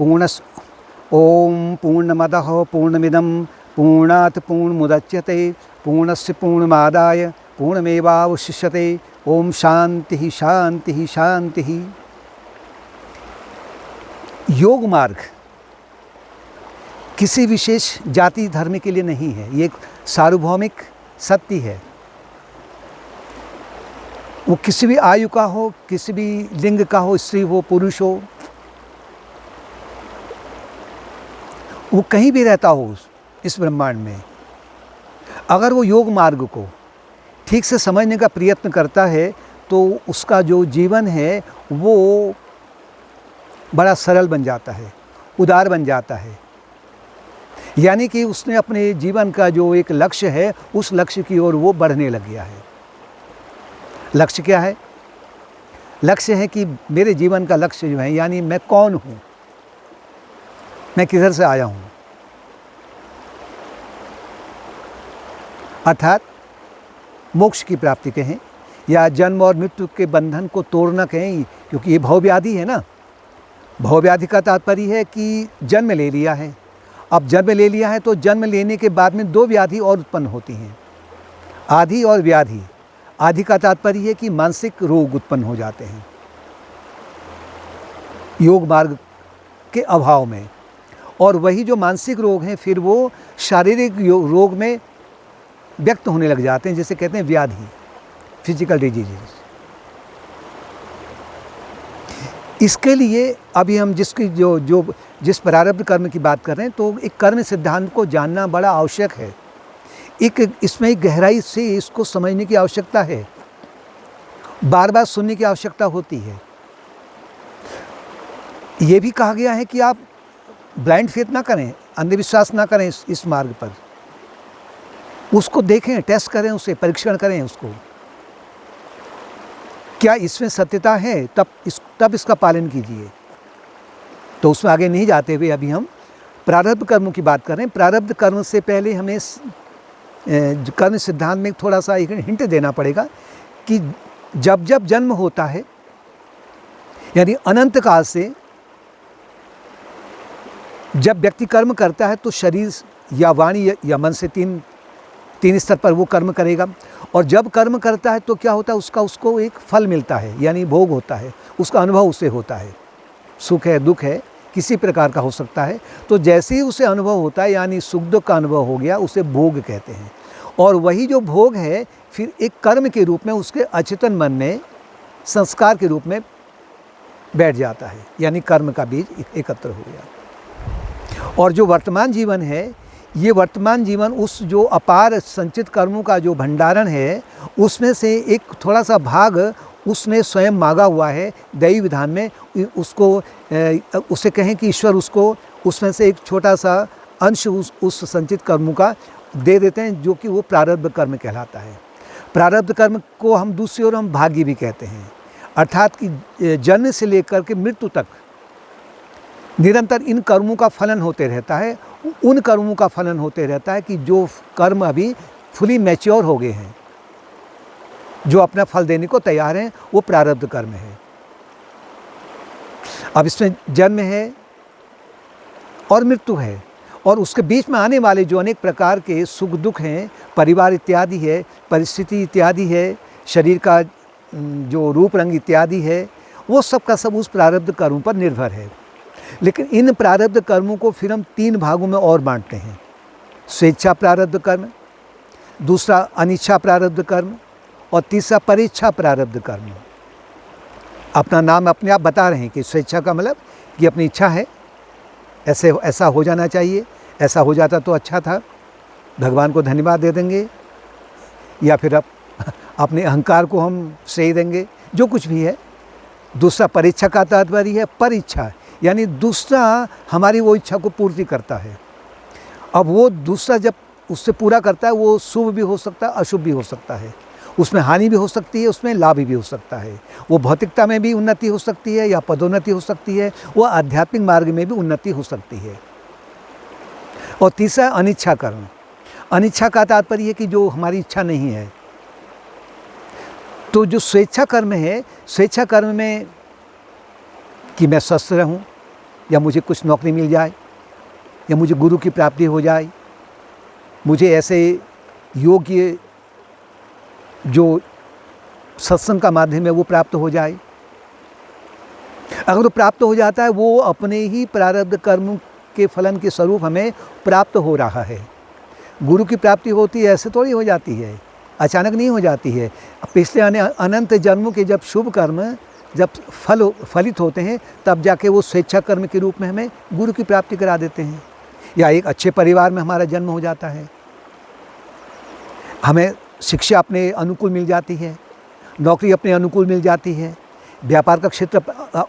पूर्णस् ओम पूर्णमदः पूर्णमिदं पूर्णात् पूर्णमुदच्यते पूर्णस्य पूर्णमादाय पूर्णमेवावशिष्यते। ओम शांति शांति शांति। योग मार्ग किसी विशेष जाति धर्म के लिए नहीं है, ये एक सार्वभौमिक सत्य है। वो किसी भी आयु का हो, किसी भी लिंग का हो, स्त्री हो पुरुष हो, वो कहीं भी रहता हो इस ब्रह्मांड में, अगर वो योग मार्ग को ठीक से समझने का प्रयत्न करता है तो उसका जो जीवन है वो बड़ा सरल बन जाता है, उदार बन जाता है। यानी कि उसने अपने जीवन का जो एक लक्ष्य है उस लक्ष्य की ओर वो बढ़ने लग गया है। लक्ष्य क्या है? लक्ष्य है कि मेरे जीवन का लक्ष्य जो है, यानी मैं कौन हूँ, मैं किधर से आया हूँ, अर्थात मोक्ष की प्राप्ति कहें या जन्म और मृत्यु के बंधन को तोड़ना कहें, क्योंकि ये भवव्याधि है ना। भवव्याधि का तात्पर्य है कि जन्म ले लिया है। अब जन्म ले लिया है तो जन्म लेने के बाद में दो व्याधि और उत्पन्न होती हैं, आधि और व्याधि। आधि का तात्पर्य है कि मानसिक रोग उत्पन्न हो जाते हैं योग मार्ग के अभाव में, और वही जो मानसिक रोग हैं फिर वो शारीरिक रोग में व्यक्त होने लग जाते हैं, जिसे कहते हैं व्याधि, फिजिकल डिजीजेस। इसके लिए अभी हम जिस प्रारब्ध कर्म की बात कर रहे हैं, तो एक कर्म सिद्धांत को जानना बड़ा आवश्यक है। इसमें एक गहराई से इसको समझने की आवश्यकता है, बार बार सुनने की आवश्यकता होती है। ये भी कहा गया है कि आप ब्लाइंड फेथ ना करें, अंधविश्वास ना करें इस मार्ग पर, उसको देखें, टेस्ट करें, उसे परीक्षण करें उसको, क्या इसमें सत्यता है, तब इसका पालन कीजिए। तो उसमें आगे नहीं जाते हुए अभी हम प्रारब्ध कर्मों की बात कर रहे हैं। प्रारब्ध कर्म से पहले हमें कर्म सिद्धांत में थोड़ा सा एक हिंट देना पड़ेगा कि जब जब जन्म होता है, यानी अनंत काल से जब व्यक्ति कर्म करता है तो शरीर या वाणी या मन से तीन स्तर पर वो कर्म करेगा। और जब कर्म करता है तो क्या होता है, उसको एक फल मिलता है, यानी भोग होता है, उसका अनुभव उसे होता है। सुख है, दुख है, किसी प्रकार का हो सकता है। तो जैसे ही उसे अनुभव होता है, यानी सुख दुख का अनुभव हो गया, उसे भोग कहते हैं। और वही जो भोग है फिर एक कर्म के रूप में उसके अचेतन मन में संस्कार के रूप में बैठ जाता है, यानी कर्म का बीज एकत्र हो गया। और जो वर्तमान जीवन है, ये वर्तमान जीवन उस जो अपार संचित कर्मों का जो भंडारण है, उसमें से एक थोड़ा सा भाग उसने स्वयं मांगा हुआ है दैवी विधान में। उसे कहें कि ईश्वर उसको उसमें से एक छोटा सा अंश उस संचित कर्मों का दे देते हैं, जो कि वो प्रारब्ध कर्म कहलाता है। प्रारब्ध कर्म को हम दूसरी ओर हम भाग्य भी कहते हैं, अर्थात कि जन्म से लेकर के मृत्यु तक निरंतर इन कर्मों का फलन होते रहता है। उन कर्मों का फलन होते रहता है कि जो कर्म अभी फुली मैच्योर हो गए हैं, जो अपना फल देने को तैयार हैं, वो प्रारब्ध कर्म है। अब इसमें जन्म है और मृत्यु है, और उसके बीच में आने वाले जो अनेक प्रकार के सुख दुख हैं, परिवार इत्यादि है, परिस्थिति इत्यादि है, शरीर का जो रूप रंग इत्यादि है, वो सब का सब उस प्रारब्ध कर्म पर निर्भर है। लेकिन इन प्रारब्ध कर्मों को फिर हम तीन भागों में और बांटते हैं। स्वेच्छा प्रारब्ध कर्म, दूसरा अनिच्छा प्रारब्ध कर्म, और तीसरा परेच्छा प्रारब्ध कर्म। अपना नाम अपने आप बता रहे हैं कि स्वेच्छा का मतलब कि अपनी इच्छा है, ऐसा हो जाना चाहिए, ऐसा हो जाता तो अच्छा था, भगवान को धन्यवाद दे देंगे, या फिर अपने अहंकार को हम श्रेय देंगे, जो कुछ भी है। दूसरा परीक्षा का तात्पर्य है परीक्षा, यानी दूसरा हमारी वो इच्छा को पूर्ति करता है। अब वो दूसरा जब उससे पूरा करता है, वो शुभ भी हो सकता है, अशुभ भी हो सकता है, उसमें हानि भी हो सकती है, उसमें लाभ भी हो सकता है। वो भौतिकता में भी उन्नति हो सकती है या पदोन्नति हो सकती है, वो आध्यात्मिक मार्ग में भी उन्नति हो सकती है। और तीसरा अनिच्छा कर्म। अनिच्छा का तात्पर्य है कि जो हमारी इच्छा नहीं है। तो जो स्वेच्छा कर्म है, स्वेच्छा कर्म में कि मैं स्वस्थ रहूं, या मुझे कुछ नौकरी मिल जाए, या मुझे गुरु की प्राप्ति हो जाए, मुझे ऐसे योग्य जो सत्संग का माध्यम है वो प्राप्त हो जाए। अगर वो प्राप्त हो जाता है, वो अपने ही प्रारब्ध कर्म के फलन के स्वरूप हमें प्राप्त हो रहा है। गुरु की प्राप्ति होती है ऐसे थोड़ी हो जाती है, अचानक नहीं हो जाती है। पिछले अनंत जन्मों के जब शुभ कर्म जब फलित होते हैं, तब जाके वो स्वेच्छा कर्म के रूप में हमें गुरु की प्राप्ति करा देते हैं। या एक अच्छे परिवार में हमारा जन्म हो जाता है, हमें शिक्षा अपने अनुकूल मिल जाती है, नौकरी अपने अनुकूल मिल जाती है, व्यापार का क्षेत्र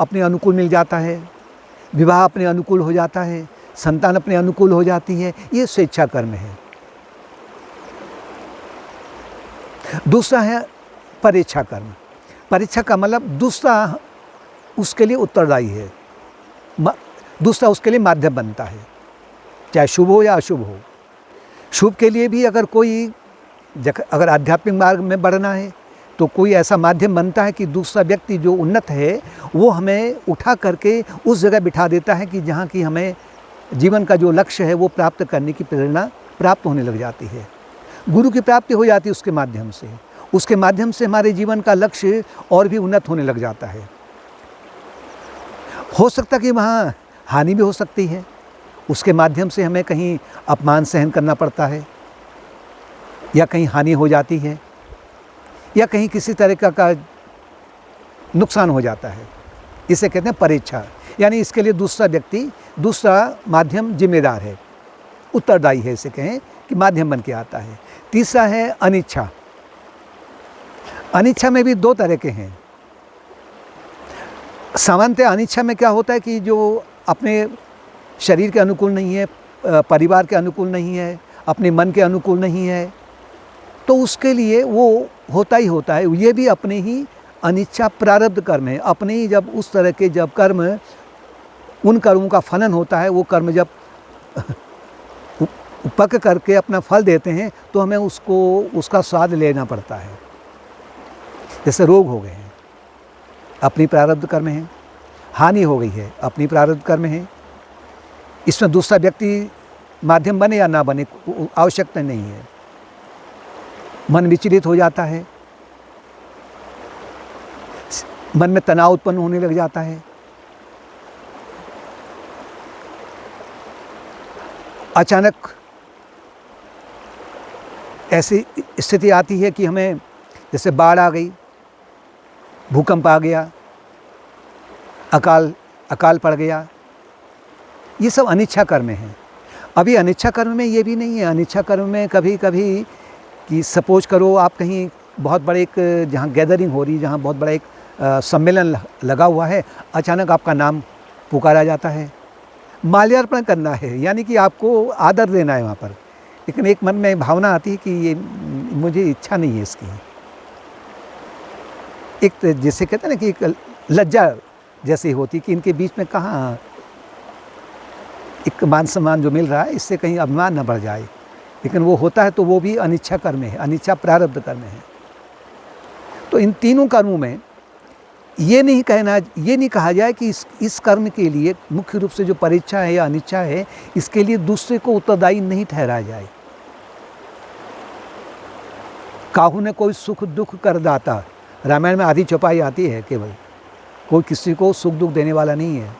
अपने अनुकूल मिल जाता है, विवाह अपने अनुकूल हो जाता है, संतान अपने अनुकूल हो जाती है। ये स्वेच्छा कर्म है। दूसरा है परेच्छा कर्म। परीक्षा का मतलब दूसरा उसके लिए उत्तरदायी है, दूसरा उसके लिए माध्यम बनता है, चाहे शुभ हो या अशुभ हो। शुभ के लिए भी अगर आध्यात्मिक मार्ग में बढ़ना है तो कोई ऐसा माध्यम बनता है कि दूसरा व्यक्ति जो उन्नत है वो हमें उठा करके उस जगह बिठा देता है कि जहाँ की हमें जीवन का जो लक्ष्य है वो प्राप्त करने की प्रेरणा प्राप्त होने लग जाती है। गुरु की प्राप्ति हो जाती है उसके माध्यम से हमारे जीवन का लक्ष्य और भी उन्नत होने लग जाता है। हो सकता कि वहाँ हानि भी हो सकती है, उसके माध्यम से हमें कहीं अपमान सहन करना पड़ता है, या कहीं हानि हो जाती है, या कहीं किसी तरह का नुकसान हो जाता है। इसे कहते हैं परेच्छा, यानी इसके लिए दूसरा माध्यम जिम्मेदार है, उत्तरदायी है, इसे कहें कि माध्यम बन के आता है। तीसरा है अनिच्छा। अनिच्छा में भी दो तरह के हैं। सामान्यतः अनिच्छा में क्या होता है कि जो अपने शरीर के अनुकूल नहीं है, परिवार के अनुकूल नहीं है, अपने मन के अनुकूल नहीं है, तो उसके लिए वो होता ही होता है। ये भी अपने ही अनिच्छा प्रारब्ध कर्म है। अपने ही जब उस तरह के जब कर्म, उन कर्मों का फलन होता है, वो कर्म जब पक करके अपना फल देते हैं तो हमें उसका स्वाद लेना पड़ता है। जैसे रोग हो गए हैं, अपनी प्रारब्ध कर्म है, हानि हो गई है, अपनी प्रारब्ध कर्म है। इसमें दूसरा व्यक्ति माध्यम बने या ना बने आवश्यकता नहीं है। मन विचलित हो जाता है, मन में तनाव उत्पन्न होने लग जाता है, अचानक ऐसी स्थिति आती है कि हमें जैसे बाढ़ आ गई, भूकंप आ गया, अकाल पड़ गया, ये सब अनिच्छा कर्म है। अभी अनिच्छा कर्म में ये भी नहीं है। अनिच्छा कर्म में कभी कभी कि सपोज करो आप कहीं बहुत बड़े एक जहाँ गैदरिंग हो रही, जहाँ बहुत बड़ा एक सम्मेलन लगा हुआ है, अचानक आपका नाम पुकारा जाता है, माल्यार्पण करना है, यानी कि आपको आदर देना है वहाँ पर। लेकिन एक मन में भावना आती है कि ये मुझे इच्छा नहीं है इसकी। एक जैसे कहते हैं ना कि एक लज्जा जैसी होती कि इनके बीच में कहाँ एक मान सम्मान जो मिल रहा है, इससे कहीं अभिमान न बढ़ जाए। लेकिन वो होता है तो वो भी अनिच्छा कर्म है, अनिच्छा प्रारब्ध कर्म है। तो इन तीनों कर्मों में ये नहीं कहा जाए कि इस कर्म के लिए मुख्य रूप से जो परीक्षा है या अनिच्छा है, इसके लिए दूसरे को उत्तरदायी नहीं ठहराया जाए। काहू ने कोई सुख दुख कर दाता, रामायण में आधी चौपाई आती है केवल। कोई किसी को सुख दुख देने वाला नहीं है।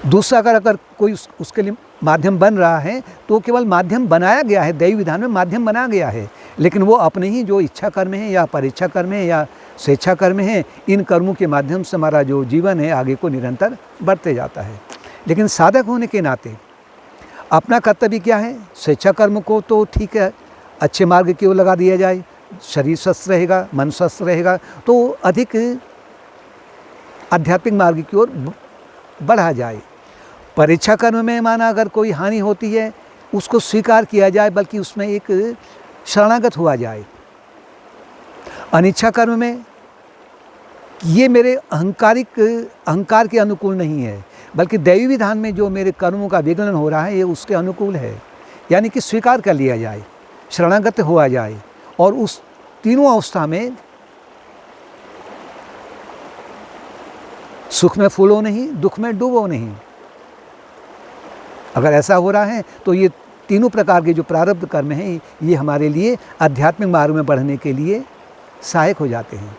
दूसरा अगर कोई उसके लिए माध्यम बन रहा है तो केवल माध्यम बनाया गया है, दैवी विधान में माध्यम बनाया गया है, लेकिन वो अपने ही जो इच्छा कर्म है या परीक्षा कर्म है या स्वेच्छा कर्म है, इन कर्मों के माध्यम से हमारा जो जीवन है आगे को निरंतर बढ़ते जाता है। लेकिन साधक होने के नाते अपना कर्तव्य क्या है? स्वेच्छा कर्म को तो ठीक है, अच्छे मार्ग की ओर लगा दिया जाए, शरीर स्वस्थ रहेगा, मन स्वस्थ रहेगा, तो अधिक आध्यात्मिक मार्ग की ओर बढ़ा जाए। परीक्षा कर्म में माना अगर कोई हानि होती है उसको स्वीकार किया जाए, बल्कि उसमें एक शरणागत हुआ जाए। अनिच्छा कर्म में ये मेरे अहंकार के अनुकूल नहीं है, बल्कि दैवी विधान में जो मेरे कर्मों का विघलन हो रहा है ये उसके अनुकूल है, यानी कि स्वीकार कर लिया जाए, शरणागत हुआ जाए। और उस तीनों अवस्था में सुख में फूलो नहीं, दुख में डूबो नहीं। अगर ऐसा हो रहा है तो ये तीनों प्रकार के जो प्रारब्ध कर्म हैं ये हमारे लिए आध्यात्मिक मार्ग में बढ़ने के लिए सहायक हो जाते हैं।